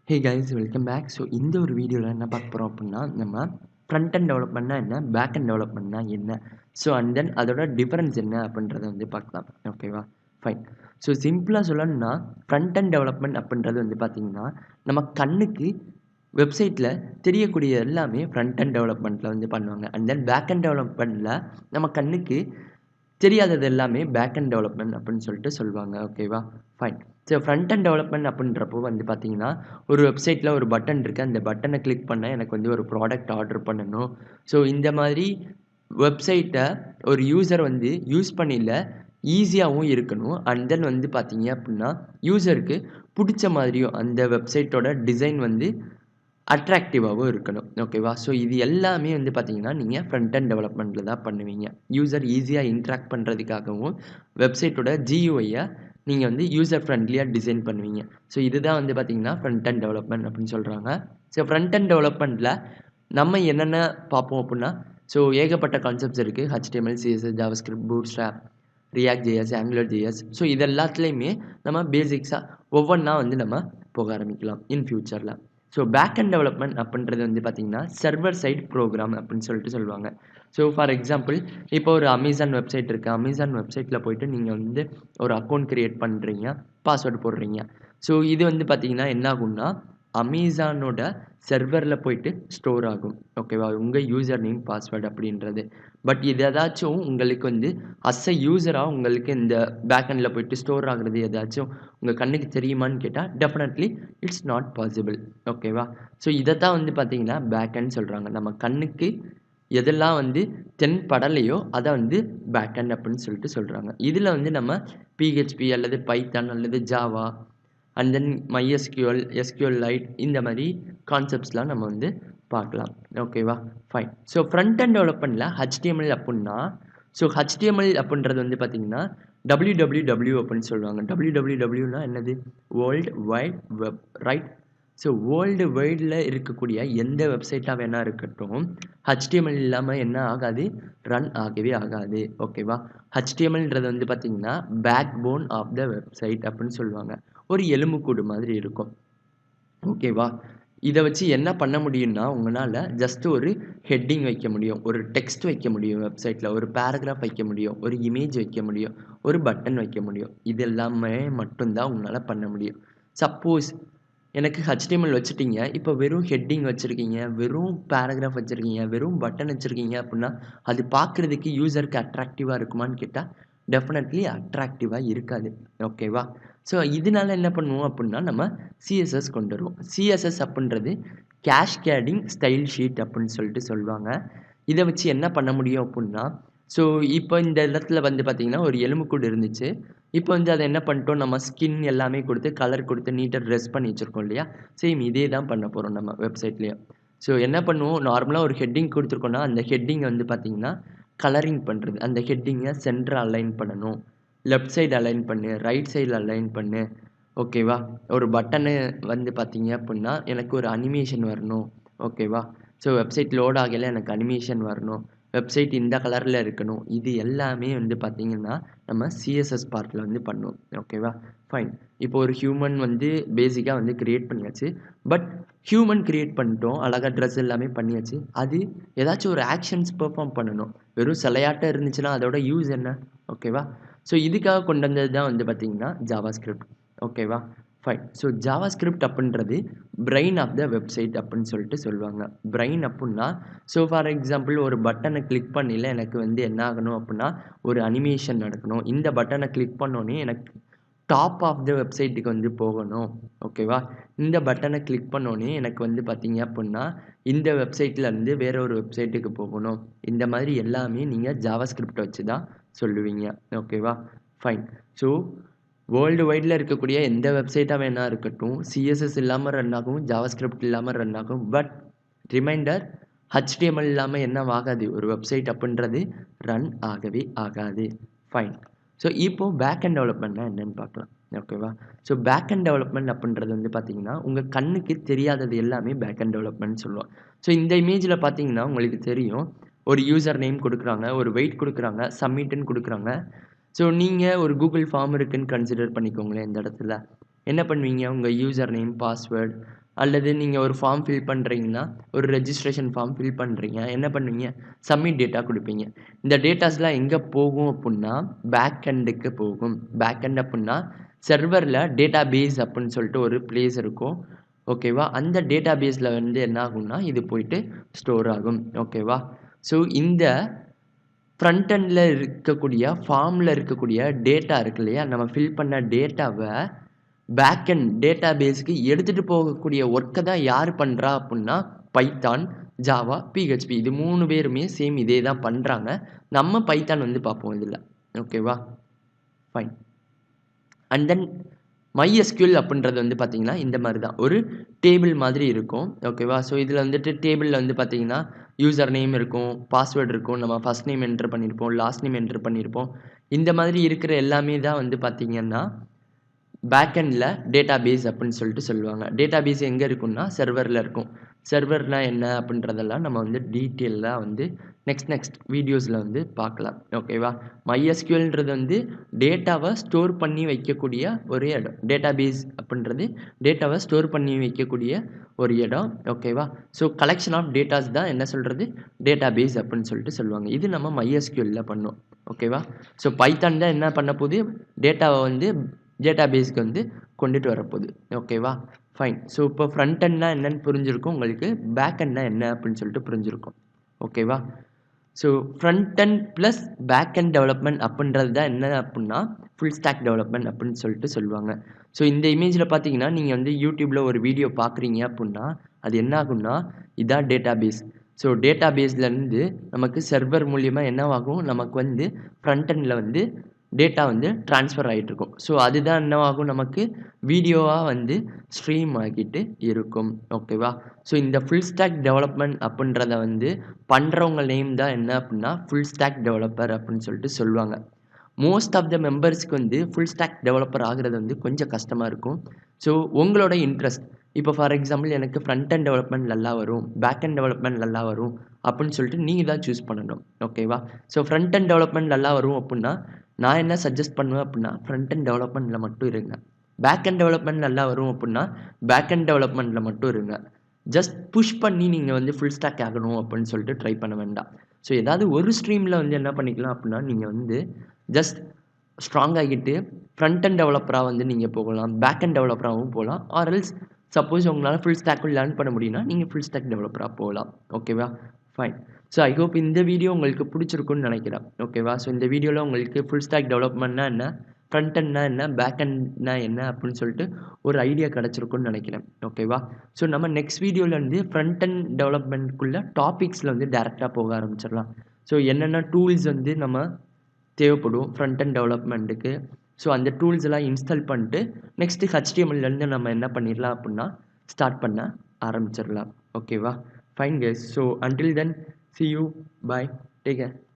ஹே guys welcome back. So இந்த ஒரு வீடியோவில் என்ன பார்க்க போகிறோம் அப்படின்னா, நம்ம ஃப்ரண்ட் அண்ட் டெவலப்மெண்ட்னா என்ன, பேக் அண்ட் டெவலப்மெண்ட்னா என்ன, ஸோ அண்ட் தென் அதோட டிஃபரன்ஸ் என்ன அப்படின்றத வந்து பார்க்கலாம். ஓகேவா, ஃபைன். ஸோ சிம்பிளாக சொல்லணும்னா ஃப்ரண்ட் அண்ட் டெவலப்மெண்ட் அப்படின்றது வந்து பார்த்திங்கன்னா, நம்ம கண்ணுக்கு வெப்சைட்டில் தெரியக்கூடிய எல்லாமே ஃப்ரண்ட் அண்ட் டெவலப்மெண்ட்டில் வந்து பண்ணுவாங்க. அண்ட் தென் பேக் அண்ட் டெவலப்மெண்ட்டில் நம்ம கண்ணுக்கு தெரியாதது எல்லாமே பேக் அண்ட் டெவலப்மெண்ட் அப்படின்னு சொல்லிட்டு சொல்லுவாங்க. ஓகேவா, fine. So front and development அப்படின்றப்போ வந்து பார்த்தீங்கன்னா, ஒரு வெப்சைட்டில் ஒரு பட்டன் இருக்குது. அந்த பட்டனை கிளிக் பண்ணால் எனக்கு வந்து ஒரு ப்ராடக்ட் ஆர்டர் பண்ணணும். ஸோ இந்த மாதிரி வெப்சைட்டை ஒரு யூசர் வந்து யூஸ் பண்ணியில் ஈஸியாகவும் இருக்கணும். அண்ட் தென் வந்து பார்த்தீங்க அப்படின்னா, யூசருக்கு பிடிச்ச மாதிரியும் அந்த வெப்சைட்டோட டிசைன் வந்து அட்ராக்டிவாகவும் இருக்கணும். ஓகேவா, ஸோ இது எல்லாமே வந்து பார்த்தீங்கன்னா, நீங்கள் ஃப்ரண்ட் அண்ட் டெவலப்மெண்ட்டில் தான் பண்ணுவீங்க. யூசர் ஈஸியாக இன்ட்ராக்ட் பண்ணுறதுக்காகவும் வெப்சைட்டோட ஜியூஐயை நீங்கள் வந்து யூசர் ஃப்ரெண்ட்லியாக டிசைன் பண்ணுவீங்க. ஸோ இதுதான் வந்து பார்த்தீங்கன்னா ஃப்ரண்ட் அண்ட் டெவலப்மெண்ட் அப்படின்னு சொல்கிறாங்க. ஸோ ஃப்ரண்ட் அண்ட் டெவலப்மெண்ட்டில் நம்ம என்னென்ன பார்ப்போம் அப்படின்னா, ஸோ ஏகப்பட்ட கான்செப்ட்ஸ் இருக்குது. HTML, CSS, JavaScript, Bootstrap, React JS, Angular JS. So இது எல்லாத்துலேயுமே நம்ம பேசிக்ஸாக ஒவ்வொன்றா வந்து நம்ம போக ஆரம்பிக்கலாம் இன் ஃபியூச்சரில். ஸோ பேக் அண்ட் டெவலப்மெண்ட் அப்படின்றது வந்து பார்த்தீங்கன்னா சர்வர் சைட் ப்ரோக்ராம் அப்படின்னு சொல்லிட்டு சொல்லுவாங்க. ஸோ ஃபார் எக்ஸாம்பிள், இப்போ ஒரு அமேசான் வெப்சைட் இருக்குது. அமேசான் வெப்சைட்டில் போய்ட்டு நீங்கள் வந்து ஒரு அக்கௌண்ட் க்ரியேட் பண்ணுறீங்க, பாஸ்வேர்டு போடுறீங்க. ஸோ இது வந்து பார்த்தீங்கன்னா என்ன ஆகும்னா, அமேசானோட சர்வரில் போய்ட்டு ஸ்டோர் ஆகும். ஓகேவா, உங்கள் யூசர் நேம் பாஸ்வேர்டு அப்படின்றது. பட் இது ஏதாச்சும் உங்களுக்கு வந்து அ யூசராக உங்களுக்கு இந்த பேக்எண்டில் போய்ட்டு ஸ்டோர் ஆகுறது ஏதாச்சும் உங்கள் கண்ணுக்கு தெரியுமான்னு கேட்டால் டெஃபினெட்லி இட்ஸ் நாட் பாசிபிள். ஓகேவா, ஸோ இதை தான் வந்து பார்த்தீங்கன்னா பேக்எண்ட் சொல்கிறாங்க. நம்ம கண்ணுக்கு எதெல்லாம் வந்து தென்படலையோ அதை வந்து பேக்எண்ட் அப்படின்னு சொல்லிட்டு சொல்கிறாங்க. இதில் வந்து நம்ம PHP அல்லது பைத்தான் அல்லது Java and then MySQL, SQLite இந்த மாதிரி கான்செப்ட்ஸ்லாம் நம்ம வந்து பார்க்கலாம். ஓகேவா, ஃபைன். ஸோ ஃப்ரண்ட் அண்ட் டெவலப்மெண்ட்டில் HTML அப்படின்னா, ஸோ HTML அப்படின்றது வந்து பார்த்தீங்கன்னா WWW அப்படின்னு சொல்லுவாங்க. WWWனா என்னது, world wide web, right? So world வைடில் இருக்கக்கூடிய எந்த வெப்சைட்டாக வேணா இருக்கட்டும், HTML இல்லாமல் என்ன ஆகாது, ரன் ஆகவே ஆகாது. ஓகேவா, HTMLன்றது வந்து பார்த்தீங்கன்னா backbone of the website அப்படின்னு சொல்லுவாங்க. ஒரு எலும்புக்கூடு மாதிரி இருக்கும். ஓகேவா, இதை வச்சு என்ன பண்ண முடியும்னா, உங்களால் ஜஸ்ட் ஒரு ஹெட்டிங் வைக்க முடியும், ஒரு டெக்ஸ்ட் வைக்க முடியும், வெப்சைட்டில் ஒரு பேராகிராஃப் வைக்க முடியும், ஒரு இமேஜ் வைக்க முடியும், ஒரு பட்டன் வைக்க முடியும். இது எல்லாமே மட்டும்தான் உங்களால் பண்ண முடியும். சப்போஸ் எனக்கு HTML வச்சுட்டீங்க, இப்போ வெறும் ஹெட்டிங் வச்சுருக்கீங்க, வெறும் பேராகிராஃப் வச்சுருக்கீங்க, வெறும் பட்டன் வச்சுருக்கீங்க அப்படின்னா அது பார்க்குறதுக்கு யூசருக்கு அட்ராக்டிவாக இருக்குமான்னு கேட்டால் டெஃபினெட்லி அட்ராக்டிவாக இருக்காது. ஓகேவா, ஸோ இதனால என்ன பண்ணுவோம் அப்படின்னா, நம்ம CSS கொண்டு வருவோம். CSS அப்படின்றது கேஸ்கேடிங் ஸ்டைல் ஷீட் அப்படின்னு சொல்லிட்டு சொல்லுவாங்க. இதை வச்சு என்ன பண்ண முடியும் அப்படின்னா, ஸோ இப்போ இந்த இடத்துல வந்து பார்த்தீங்கன்னா ஒரு எலும்புக்கூடு இருந்துச்சு. இப்போ வந்து அதை என்ன பண்ணிட்டோம், நம்ம ஸ்கின் எல்லாமே கொடுத்து கலர் கொடுத்து நீட்டாக ட்ரெஸ் பண்ணி வச்சுருக்கோம் இல்லையா, சேம் இதே தான் பண்ண போகிறோம் நம்ம வெப்சைட்லேயும். ஸோ என்ன பண்ணுவோம், நார்மலாக ஒரு ஹெட்டிங் கொடுத்துருக்கோன்னா அந்த ஹெட்டிங்கை வந்து பார்த்தீங்கன்னா கலரிங் பண்ணுறது. அந்த ஹெட்டிங்கை சென்டர் அலைன் பண்ணணும், லெஃப்ட் சைடு அலைன் பண்ணு, ரைட் சைடில் அலைன் பண்ணு. ஓகேவா, ஒரு பட்டனு வந்து பார்த்தீங்க அப்படின்னா எனக்கு ஒரு அனிமேஷன் வரணும். ஓகேவா, ஸோ வெப்சைட் லோட் ஆகலை எனக்கு அனிமேஷன் வரணும், வெப்சைட் இந்த கலரில் இருக்கணும். இது எல்லாமே வந்து பார்த்தீங்கன்னா நம்ம CSS பார்ட்டில் வந்து பண்ணுவோம். ஓகேவா, ஃபைன். இப்போ ஒரு ஹியூமன் வந்து பேசிக்காக வந்து க்ரியேட் பண்ணியாச்சு. பட் ஹியூமன் க்ரியேட் பண்ணிட்டோம், அழகாக ட்ரெஸ் எல்லாமே பண்ணியாச்சு. அது ஏதாச்சும் ஒரு ஆக்ஷன்ஸ் பெர்ஃபார்ம் பண்ணணும். வெறும் சிலையாட்டம் இருந்துச்சுன்னா அதோட யூஸ் என்ன? ஓகேவா, ஸோ இதுக்காக கொண்டு வந்தது தான் வந்து பார்த்தீங்கன்னா JavaScript. ஓகேவா, ஃபைன். ஸோ JavaScript அப்படின்றது பிரெயின் ஆஃப் த வெப்சைட் அப்படின்னு சொல்லிட்டு சொல்லுவாங்க. பிரெயின் அப்படின்னா, ஸோ ஃபார் எக்ஸாம்பிள் ஒரு பட்டனை கிளிக் பண்ணல எனக்கு வந்து என்ன ஆகணும் அப்படின்னா ஒரு அனிமேஷன் நடக்கணும். இந்த பட்டனை கிளிக் பண்ணோன்னே எனக்கு டாப் ஆஃப் த வெப்சைட்டுக்கு வந்து போகணும். ஓகேவா, இந்த பட்டனை கிளிக் பண்ணோன்னே எனக்கு வந்து பார்த்தீங்க அப்படின்னா இந்த வெப்சைட்லேருந்து வேற ஒரு வெப்சைட்டுக்கு போகணும். இந்த மாதிரி எல்லாமே நீங்கள் JavaScript வச்சு தான் சொல்லுவீங்க. ஓகேவா, ஃபைன். ஸோ வேர்ல்டு வைடில் இருக்கக்கூடிய எந்த வெப்சைட்டாக வேணா இருக்கட்டும், CSS இல்லாமல் ரன் ஆகும், JavaScript இல்லாமல் ரன் ஆகும். பட் ரிமைண்டர், HTML இல்லாமல் என்ன ஆகாது, ஒரு வெப்சைட் அப்படின்றது ரன் ஆகவே ஆகாது. ஃபைன். ஸோ இப்போது பேக் அண்ட் டெவலப்மெண்ட்னா என்னென்னு பார்க்கலாம். ஓகேவா, ஸோ பேக் அண்ட் டெவலப்மெண்ட் அப்படின்றது வந்து பார்த்தீங்கன்னா உங்கள் கண்ணுக்கு தெரியாதது எல்லாமே பேக் அண்ட் டெவலப்மெண்ட் சொல்லுவோம். ஸோ இந்த இமேஜில் பார்த்தீங்கன்னா உங்களுக்கு தெரியும், ஒரு யூசர் நேம் கொடுக்குறாங்க, ஒரு வெயிட் கொடுக்குறாங்க, சப்மிட்டுன்னு கொடுக்குறாங்க. ஸோ நீங்கள் ஒரு கூகுள் ஃபார்ம் இருக்குதுன்னு கன்சிடர் பண்ணிக்கோங்களேன். இந்த இடத்துல என்ன பண்ணுவீங்க, உங்கள் யூசர் நேம், பாஸ்வேர்ட், அல்லது நீங்கள் ஒரு ஃபார்ம் ஃபில் பண்ணுறீங்கன்னா ஒரு ரெஜிஸ்ட்ரேஷன் ஃபார்ம் ஃபில் பண்ணுறீங்க என்ன பண்ணுவீங்க சப்மிட் டேட்டா கொடுப்பீங்க இந்த டேட்டாஸ்லாம் எங்கே போகும் அப்படின்னா பேக் எண்டுக்கு போகும் பேக் எண்ட் அப்படின்னா சர்வரில் டேட்டா பேஸ் அப்படின்னு சொல்லிட்டு ஒரு பிளேஸ் இருக்கும் ஓகேவா அந்த டேட்டா பேஸில் வந்து என்ன ஆகும்னா இது போயிட்டு ஸ்டோர் ஆகும் ஓகேவா ஸோ இந்த ஃப்ரண்ட் எண்டில் இருக்கக்கூடிய ஃபார்மில் இருக்கக்கூடிய டேட்டா இருக்கு இல்லையா நம்ம ஃபில் பண்ண டேட்டாவை பேக் எண்ட் டேட்டா பேஸுக்கு எடுத்துகிட்டு போகக்கூடிய ஒர்க்கை தான் யார் பண்ணுறா அப்படின்னா பைத்தான் ஜாவா பிஹெச்பி இது 3 பேருமே சேம் இதே தான் பண்ணுறாங்க நம்ம பைத்தான் வந்து பார்ப்போம் இதில் ஓகேவா ஃபைன் அண்ட் தென் MySQL அப்படின்றது வந்து பார்த்தீங்கன்னா இந்த மாதிரி தான் ஒரு டேபிள் மாதிரி இருக்கும் ஓகேவா ஸோ இதில் வந்துட்டு டேபிளில் வந்து பார்த்தீங்கன்னா யூசர் நேம் இருக்கும் பாஸ்வேர்டு இருக்கும் நம்ம ஃபஸ்ட் நேம் என்ட்ரு பண்ணியிருப்போம் லாஸ்ட் நேம் என்ட்ரு பண்ணியிருப்போம் இந்த மாதிரி இருக்கிற எல்லாமே தான் வந்து பார்த்தீங்கன்னா பேக்கெண்டில் டேட்டா பேஸ் அப்படின்னு சொல்லிட்டு சொல்லுவாங்க டேட்டா பேஸ் எங்கே இருக்குன்னா சர்வரில் இருக்கும் சர்வர்னால் என்ன அப்படின்றதெல்லாம் நம்ம வந்து டீட்டெயிலாக வந்து நெக்ஸ்ட் வீடியோஸில் வந்து பார்க்கலாம் ஓகேவா MySQLன்றது வந்து டேட்டாவை ஸ்டோர் பண்ணி வைக்கக்கூடிய ஒரு இடம் டேட்டா பேஸ் அப்படின்றது டேட்டாவை ஸ்டோர் பண்ணி வைக்கக்கூடிய ஒரு இடம் ஓகேவா ஸோ கலெக்ஷன் ஆஃப் டேட்டாஸ் தான் என்ன சொல்கிறது டேட்டா பேஸ் அப்படின்னு சொல்லிட்டு சொல்லுவாங்க இது நம்ம MySQLல பண்ணோம் ஓகேவா ஸோ பைத்தான் தான் என்ன பண்ண போகுது டேட்டாவை வந்து டேட்டா பேஸ்க்கு வந்து கொண்டுட்டு வரப்போகுது ஓகேவா ஃபைன் ஸோ இப்போ ஃப்ரண்ட் எண்ட்னா என்னன்னு புரிஞ்சிருக்கும் உங்களுக்கு பேக் எண்ட்னா என்ன அப்படின்னு சொல்லிட்டு புரிஞ்சிருக்கும் ஓகேவா so front end plus back end development அப்படின்றது தான் என்ன அப்படின்னா ஃபுல் ஸ்டாக் டெவலப்மெண்ட் அப்படின்னு சொல்லிட்டு சொல்லுவாங்க ஸோ இந்த இமேஜில் பார்த்தீங்கன்னா நீங்கள் வந்து யூடியூப்பில் ஒரு வீடியோ பார்க்குறீங்க அப்படின்னா அது என்ன ஆகும்னா இதான் டேட்டா பேஸ் ஸோ டேட்டா பேஸ்லேருந்து நமக்கு சர்வர் மூலியமாக என்னவாகும் நமக்கு வந்து ஃப்ரண்ட் எண்டில் வந்து டேட்டா வந்து ட்ரான்ஸ்ஃபர் ஆகிட்டு இருக்கும் ஸோ அதுதான் என்னவாகும் நமக்கு வீடியோவாக வந்து ஸ்ட்ரீம் ஆகிட்டு இருக்கும் ஓகேவா ஸோ இந்த ஃபுல் ஸ்டாக் டெவலப்மெண்ட் அப்படின்றத வந்து பண்ணுறவங்க நேம் தான் என்ன அப்படின்னா ஃபுல் ஸ்டாக் டெவலப்பர் அப்படின்னு சொல்லிட்டு சொல்லுவாங்க மோஸ்ட் ஆஃப் த மெம்பர்ஸ்க்கு வந்து ஃபுல் ஸ்டாக் டெவலப்பர் ஆகிறது வந்து கொஞ்சம் கஷ்டமாக இருக்கும் ஸோ உங்களோட இன்ட்ரெஸ்ட் இப்போ ஃபார் எக்ஸாம்பிள் எனக்கு ஃப்ரண்ட் எண்ட் டெவலப்மெண்ட் நல்லா வரும் பேக் எண்ட் டெவலப்மெண்ட் நல்லா வரும் அப்படின்னு சொல்லிட்டு நீங்கள் தான் சூஸ் பண்ணணும் ஓகேவா ஸோ ஃப்ரண்ட் எண்ட் டெவலப்மெண்ட் நல்லா வரும் அப்படின்னா நான் என்ன சஜஸ்ட் பண்ணுவேன் அப்படின்னா ஃப்ரண்ட் எண்ட் டெவலப்மெண்ட்டில் மட்டும் இருங்க பேக் எண்ட் டெவலப்மெண்ட் நல்லா வரும் அப்படின்னா பேக் எண்ட் டெவலப்மெண்ட்டில் மட்டும் இருங்க ஜஸ்ட் புஷ் பண்ணி நீங்கள் வந்து ஃபுல் ஸ்டாக் ஆகணும் அப்படின்னு சொல்லிட்டு ட்ரை பண்ண வேண்டாம் ஸோ ஏதாவது ஒரு ஸ்ட்ரீமில் வந்து என்ன பண்ணிக்கலாம் அப்படின்னா நீங்கள் வந்து ஜஸ்ட் ஸ்ட்ராங் ஆகிட்டு ஃப்ரண்ட் எண்ட் டெவலப்பராக வந்து நீங்கள் போகலாம் பேக் எண்ட் டெவலப்பராகவும் போகலாம் ஆர்எல்ஸ் சப்போஸ் உங்களால் ஃபுல் ஸ்டாக்கும் லேர்ன் பண்ண முடியும்னா நீங்கள் ஃபுல் ஸ்டாக் டெவலப்பராக போகலாம் ஓகேவா ஃபைன் ஸோ ஐ ஹோப் இந்த வீடியோ உங்களுக்கு பிடிச்சிருக்குன்னு நினைக்கிறேன் ஓகேவா ஸோ இந்த வீடியோவில் உங்களுக்கு ஃபுல் ஸ்டாக் டெவலப்மெண்ட்னா என்ன ஃப்ரண்ட் எண்ட்னா என்ன பேக் எண்ட்னா என்ன அப்படின்னு சொல்லிட்டு ஒரு ஐடியா கிடச்சிருக்குன்னு நினைக்கிறேன் ஓகேவா ஸோ நம்ம நெக்ஸ்ட் வீடியோவில் வந்து ஃப்ரண்ட் எண்ட் டெவலப்மெண்ட்குள்ளே டாபிக்ஸில் வந்து டேரெக்டாக போக ஆரம்பிச்சிடலாம் ஸோ என்னென்ன டூல்ஸ் வந்து நம்ம தேவைப்படும் ஃப்ரண்ட் எண்ட் டெவலப்மெண்ட்டுக்கு ஸோ அந்த டூல்ஸ் எல்லாம் இன்ஸ்டால் பண்ணிட்டு நெக்ஸ்ட்டு HTMLலேருந்து நம்ம என்ன பண்ணிடலாம் அப்படின்னா ஸ்டார்ட் பண்ண ஆரம்பிச்சிடலாம் ஓகேவா fine guys so until then see you bye take care